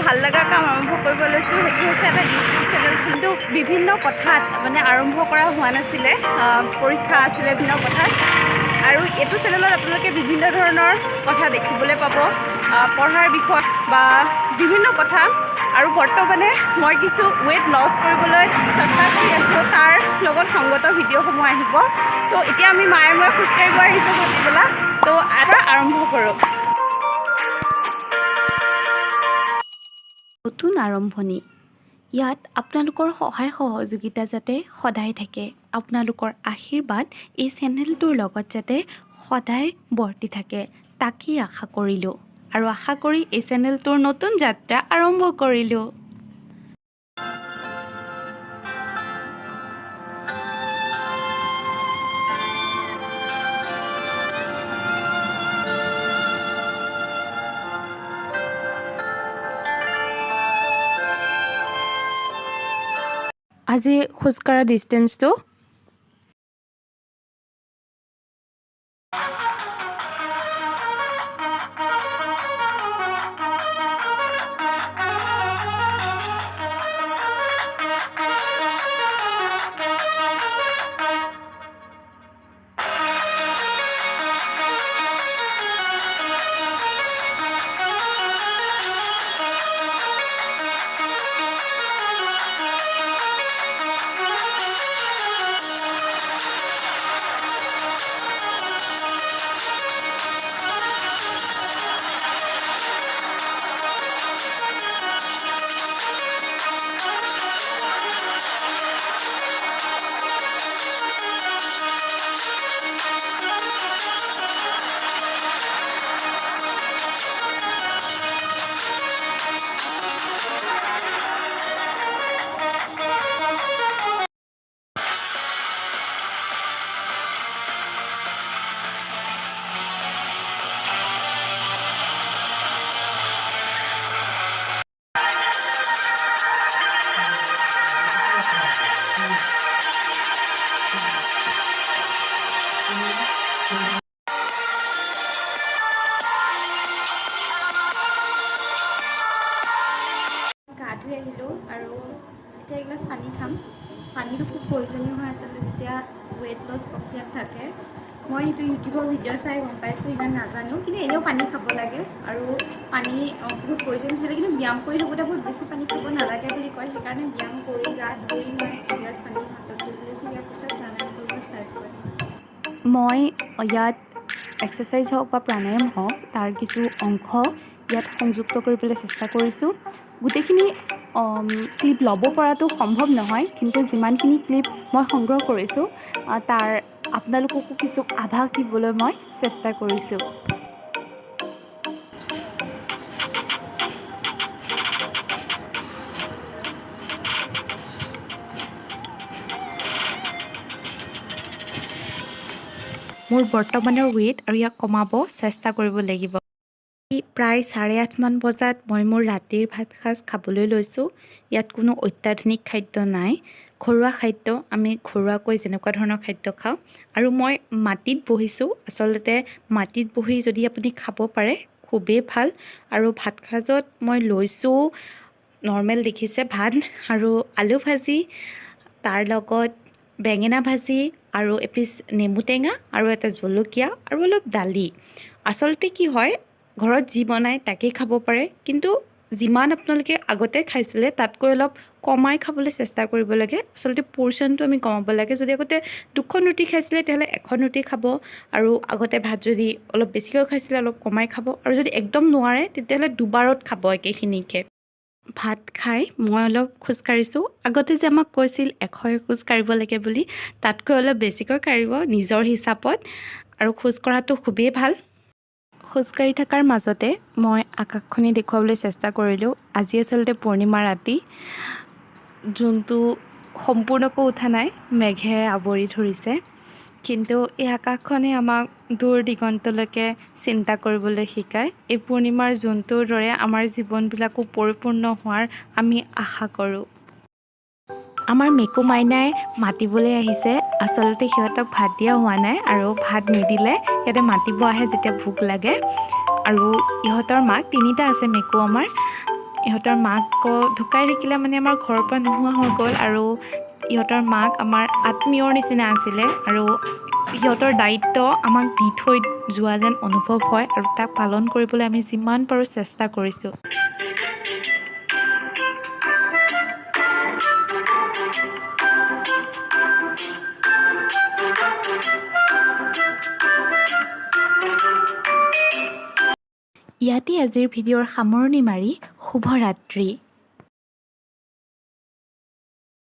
ভাল লগা কাম আৰম্ভ কৰিব লৈছোঁ, সেইটো হৈছে এটা ইউটিউব চেনেল। কিন্তু বিভিন্ন কথাত মানে আৰম্ভ কৰা হোৱা নাছিলে, পৰীক্ষা আছিলে বিভিন্ন কথাত। আৰু এইটো চেনেলত আপোনালোকে বিভিন্ন ধৰণৰ কথা দেখিবলৈ পাব, পঢ়াৰ বিষয় বা বিভিন্ন কথা। আৰু বৰ্তমানে মই কিছু ৱেইট লছ কৰিবলৈ চেষ্টা কৰি আছোঁ, তাৰ লগত সংগত ভিডিঅ'সমূহ আহিব। তো এতিয়া আমি মায়ে মই খোজকাঢ়িব আহিছোঁ ভাটিবেলা, তো আৰম্ভ কৰোঁ। নতুন আৰম্ভণি। ইয়াত আপোনালোকৰ সহায় সহযোগিতা যাতে সদায় থাকে, আপোনালোকৰ আশীৰ্বাদ এই চেনেলটোৰ লগত যাতে সদায় বৰ্তি থাকে, তাকেই আশা কৰিলোঁ। আৰু আশা কৰি এই চেনেলটোৰ নতুন যাত্ৰা আৰম্ভ কৰিলোঁ। আজি খোজকঢ়া ডিষ্টেঞ্চটো গা ধুই আহিলোঁ আৰু এতিয়া এগিলাচ পানী খাম। পানীটো খুব প্ৰয়োজনীয় হয় আচলতে যেতিয়া ৱেইট লছ প্ৰক্ৰিয়াত থাকে। মই সেইটো ইউটিউবৰ ভিডিঅ' চাই গম পাইছোঁ, ইমান নাজানো, কিন্তু এনেও পানী খাব লাগে আৰু পানী বহুত প্ৰয়োজন হৈছিলে। কিন্তু ব্যায়াম কৰি থাকোঁতে বহুত বেছি পানী খাব নালাগে বুলি কয়, সেইকাৰণে ব্যায়াম কৰি গা ধুই মই এগিলাচ পানী হাতত লৈ লৈছোঁ। ইয়াৰ পিছত প্ৰাণায়াম কৰিব ষ্টাৰ্ট কৰিম। মই ইয়াত এক্সাৰচাইজ হওক বা প্ৰাণায়াম হওক, তাৰ কিছু অংশ ইয়াত সংযুক্ত কৰিবলৈ চেষ্টা কৰিছোঁ। গোটেইখিনি ক্লিপ ল'ব পৰাটো সম্ভৱ নহয়, কিন্তু যিমানখিনি ক্লিপ মই সংগ্ৰহ কৰিছোঁ তাৰ আপোনালোককো কিছু আভাস দিবলৈ মই চেষ্টা কৰিছোঁ। মোৰ বৰ্তমানৰ ৱেইট আৰু ইয়াক কমাব চেষ্টা কৰিব লাগিব। প্ৰায় 8:30 বজাত মই মোৰ ৰাতিৰ ভাত সাজ খাবলৈ লৈছোঁ। ইয়াত কোনো অত্যাধুনিক খাদ্য নাই, ঘৰুৱা খাদ্য, আমি ঘৰুৱাকৈ যেনেকুৱা ধৰণৰ খাদ্য খাওঁ। আৰু মই মাটিত বহিছোঁ। আচলতে মাটিত বহি যদি আপুনি খাব পাৰে খুবেই ভাল। আৰু ভাত সাজত মই লৈছোঁ নৰ্মেল দেখিছে, ভাত আৰু আলু ভাজি, তাৰ লগত বেঙেনা ভাজি আৰু এপিচ নেমু টেঙা আৰু এটা জলকীয়া আৰু অলপ দালি। আচলতে কি হয়, ঘৰত যি বনায় তাকেই খাব পাৰে, কিন্তু যিমান আপোনালোকে আগতে খাইছিলে তাতকৈ অলপ কমাই খাবলৈ চেষ্টা কৰিব লাগে। আচলতে পৰ্চনটো আমি কমাব লাগে। যদি আগতে 2খন ৰুটি খাইছিলে তেতিয়াহ'লে 1খন ৰুটি খাব, আৰু আগতে ভাত যদি অলপ বেছিকৈ খাইছিলে অলপ কমাই খাব, আৰু যদি একদম নোৱাৰে তেতিয়াহ'লে দুবাৰত খাব একেখিনিকে। ভাত খাই মই অলপ খোজকাঢ়িছোঁ। আগতে যে আমাক কৈছিল 100 খোজ কাঢ়িব লাগে বুলি, তাতকৈ অলপ বেছিকৈ কাঢ়িব নিজৰ হিচাপত, আৰু খোজ কঢ়াটো খুবেই ভাল। খোজকাঢ়ি থকাৰ মাজতে মই আকাশখনি দেখুৱাবলৈ চেষ্টা কৰিলোঁ। আজি আচলতে পূৰ্ণিমা ৰাতি, যোনটো সম্পূৰ্ণকৈ উঠা নাই, মেঘেৰে আৱৰি ধৰিছে, কিন্তু এই আকাশখনে আমাক দূৰ দিগন্তলৈকে চিন্তা কৰিবলৈ শিকায়। এই পূৰ্ণিমাৰ জোনটোৰ দৰে আমাৰ জীৱনবিলাকো পৰিপূৰ্ণ হোৱাৰ আমি আশা কৰোঁ। আমাৰ মেকু মাইনাই মাতিবলৈ আহিছে। আচলতে সিহঁতক ভাত দিয়া হোৱা নাই, আৰু ভাত নিদিলে সিহঁতে মাতিব আহে যেতিয়া ভোক লাগে। আৰু ইহঁতৰ মাক 3টা আছে মেকু আমাৰ। ইহঁতৰ মাক ঢুকাই থাকিলে মানে আমাৰ ঘৰৰ পৰা নোহোৱা হৈ গ'ল আৰু ইহঁতৰ মাক আমাৰ আত্মীয়ৰ নিচিনা আছিলে আৰু সিহঁতৰ দায়িত্ব আমাক দি থৈ যোৱা যেন অনুভৱ হয় আৰু তাক পালন কৰিবলৈ আমি যিমান পাৰোঁ চেষ্টা কৰিছোঁ। ইয়াতে আজিৰ ভিডিঅ'ৰ সামৰণি মাৰি শুভৰাত্ৰি।